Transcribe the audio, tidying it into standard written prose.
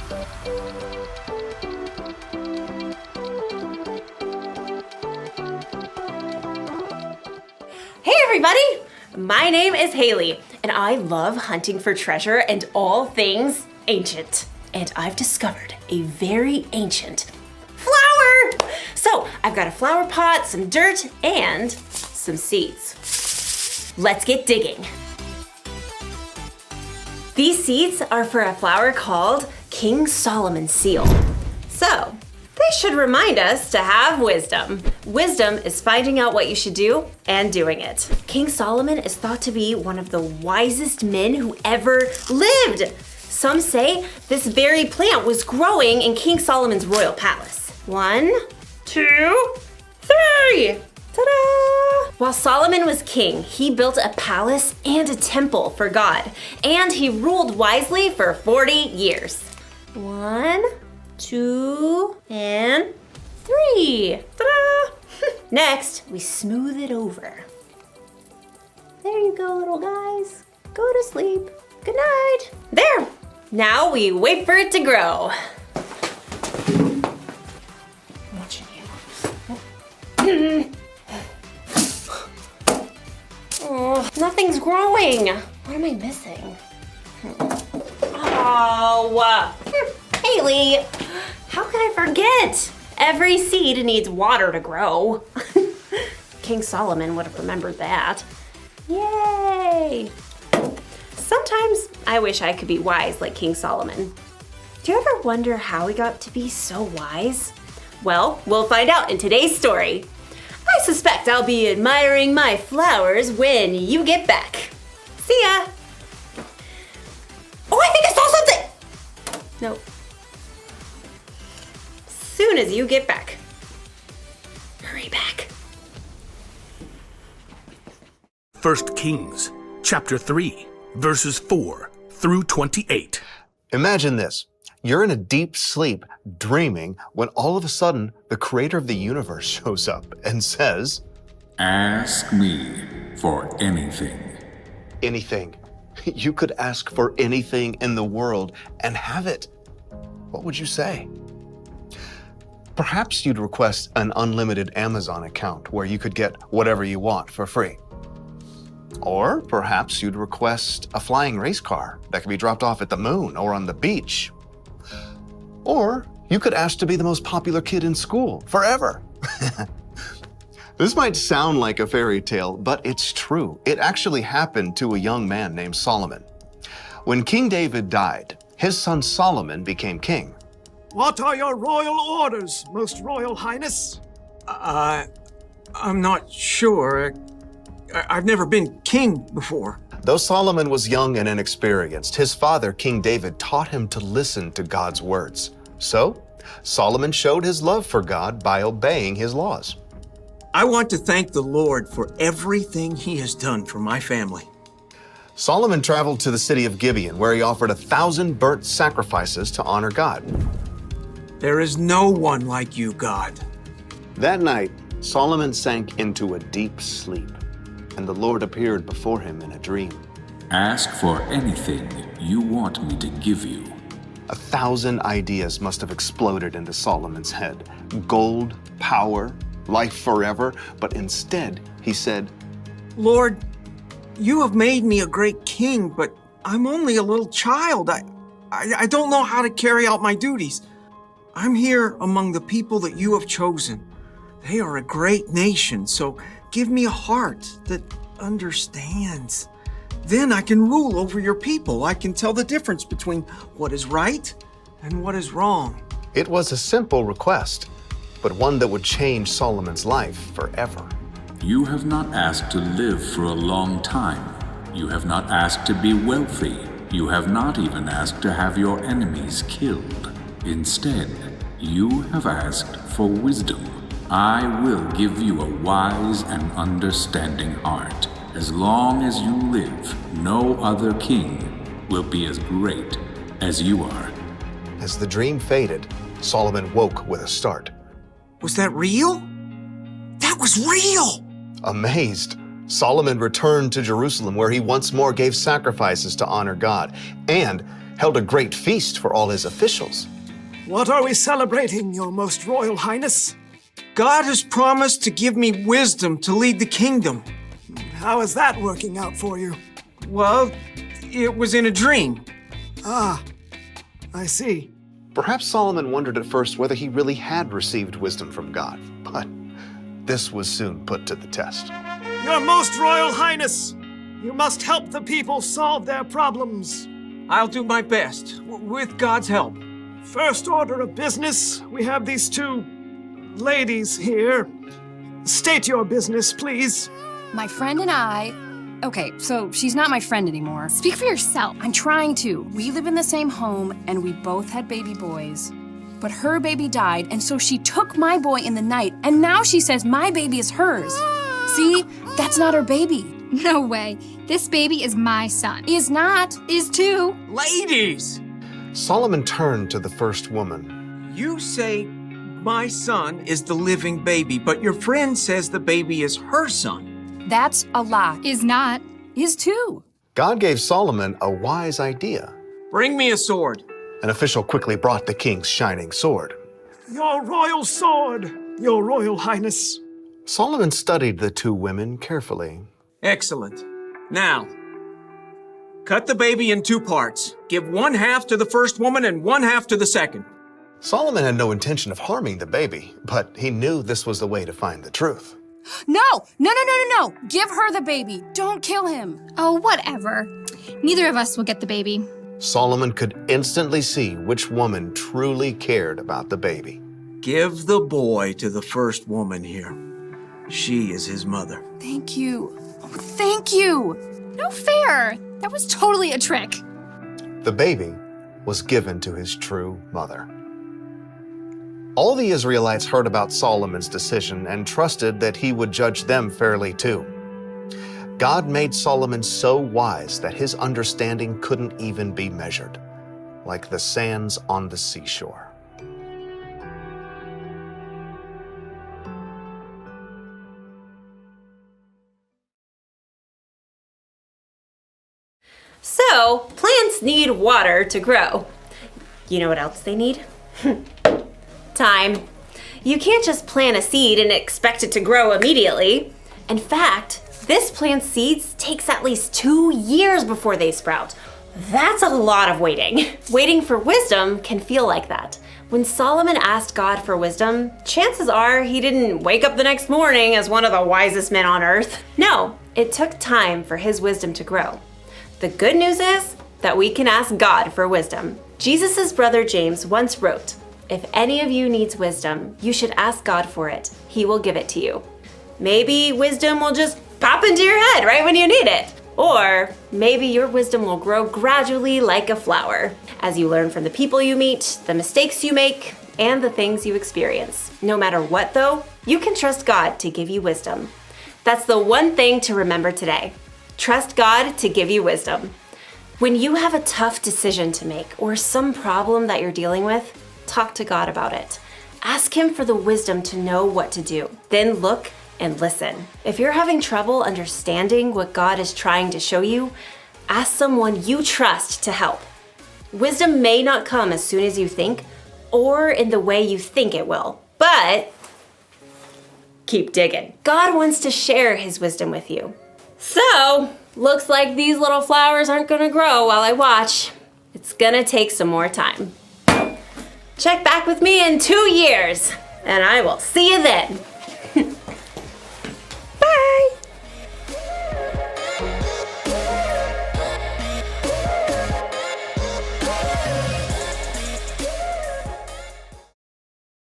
Hey everybody! My name is Haley, and I love hunting for treasure and all things ancient. And I've discovered a very ancient flower! So, I've got a flower pot, some dirt, and some seeds. Let's get digging. These seeds are for a flower called King Solomon's seal. So, they should remind us to have wisdom. Wisdom is finding out what you should do and doing it. King Solomon is thought to be one of the wisest men who ever lived. Some say this very plant was growing in King Solomon's royal palace. 1, 2, 3! Ta-da! While Solomon was king, he built a palace and a temple for God, and he ruled wisely for 40 years. 1, 2, and 3. Ta-da! Next, we smooth it over. There you go, little guys. Go to sleep. Good night. There. Now we wait for it to grow. I'm watching you. Oh, nothing's growing. What am I missing? Oh, Haley, how could I forget? Every seed needs water to grow. King Solomon would have remembered that. Yay! Sometimes I wish I could be wise like King Solomon. Do you ever wonder how he got to be so wise? Well, we'll find out in today's story. I suspect I'll be admiring my flowers when you get back. See ya! Oh, I think I saw something! No. Soon as you get back. Hurry back. 1 Kings, chapter 3, verses 4 through 28. Imagine this. You're in a deep sleep, dreaming, when all of a sudden, the creator of the universe shows up and says, "Ask me for anything." Anything. You could ask for anything in the world and have it. What would you say? Perhaps you'd request an unlimited Amazon account where you could get whatever you want for free. Or perhaps you'd request a flying race car that could be dropped off at the moon or on the beach. Or you could ask to be the most popular kid in school forever. This might sound like a fairy tale, but it's true. It actually happened to a young man named Solomon. When King David died, his son Solomon became king. What are your royal orders, Most Royal Highness? I'm not sure. I've never been king before. Though Solomon was young and inexperienced, his father, King David, taught him to listen to God's words. So, Solomon showed his love for God by obeying his laws. I want to thank the Lord for everything he has done for my family. Solomon traveled to the city of Gibeon, where he offered 1,000 burnt sacrifices to honor God. There is no one like you, God. That night, Solomon sank into a deep sleep, and the Lord appeared before him in a dream. Ask for anything you want me to give you. 1,000 ideas must have exploded into Solomon's head. Gold, power, life forever. But instead, he said, Lord, you have made me a great king, but I'm only a little child. I don't know how to carry out my duties. I'm here among the people that you have chosen. They are a great nation, so give me a heart that understands. Then I can rule over your people. I can tell the difference between what is right and what is wrong. It was a simple request, but one that would change Solomon's life forever. You have not asked to live for a long time. You have not asked to be wealthy. You have not even asked to have your enemies killed. Instead, you have asked for wisdom. I will give you a wise and understanding heart. As long as you live, no other king will be as great as you are. As the dream faded, Solomon woke with a start. Was that real? That was real! Amazed, Solomon returned to Jerusalem, where he once more gave sacrifices to honor God. And held a great feast for all his officials. What are we celebrating, Your Most Royal Highness? God has promised to give me wisdom to lead the kingdom. How is that working out for you? Well, it was in a dream. Ah, I see. Perhaps Solomon wondered at first whether he really had received wisdom from God, but this was soon put to the test. Your Most Royal Highness, you must help the people solve their problems. I'll do my best, with God's help. First order of business, we have these two ladies here. State your business, please. My friend and I... Okay, so she's not my friend anymore. Speak for yourself. I'm trying to. We live in the same home, and we both had baby boys. But her baby died, and so she took my boy in the night, and now she says my baby is hers. See? That's not her baby. No way. This baby is my son. Is not. Is too. Ladies! Solomon turned to the first woman. You say my son is the living baby, but your friend says the baby is her son. That's a lie. Is not. Is too. God gave Solomon a wise idea. Bring me a sword. An official quickly brought the king's shining sword. Your royal sword, Your Royal Highness. Solomon studied the two women carefully. Excellent. Now, cut the baby in 2 parts. Give 1/2 to the first woman and 1/2 to the second. Solomon had no intention of harming the baby, but he knew this was the way to find the truth. No! No! Give her the baby. Don't kill him. Oh, whatever. Neither of us will get the baby. Solomon could instantly see which woman truly cared about the baby. Give the boy to the first woman here. She is his mother. Thank you. Oh, thank you. No fair. That was totally a trick. The baby was given to his true mother. All the Israelites heard about Solomon's decision and trusted that he would judge them fairly too. God made Solomon so wise that his understanding couldn't even be measured, like the sands on the seashore. So, plants need water to grow. You know what else they need? Time. You can't just plant a seed and expect it to grow immediately. In fact, this plant's seeds takes at least 2 years before they sprout. That's a lot of waiting. Waiting for wisdom can feel like that. When Solomon asked God for wisdom, chances are he didn't wake up the next morning as one of the wisest men on earth. No, it took time for his wisdom to grow. The good news is that we can ask God for wisdom. Jesus' brother James once wrote, "If any of you needs wisdom, you should ask God for it. He will give it to you." Maybe wisdom will just pop into your head right when you need it. Or maybe your wisdom will grow gradually like a flower as you learn from the people you meet, the mistakes you make, and the things you experience. No matter what though, you can trust God to give you wisdom. That's the one thing to remember today. Trust God to give you wisdom. When you have a tough decision to make or some problem that you're dealing with, talk to God about it. Ask Him for the wisdom to know what to do. Then look and listen. If you're having trouble understanding what God is trying to show you, ask someone you trust to help. Wisdom may not come as soon as you think or in the way you think it will, but keep digging. God wants to share His wisdom with you. So, looks like these little flowers aren't gonna grow while I watch. It's gonna take some more time. Check back with me in 2 years, and I will see you then. Bye!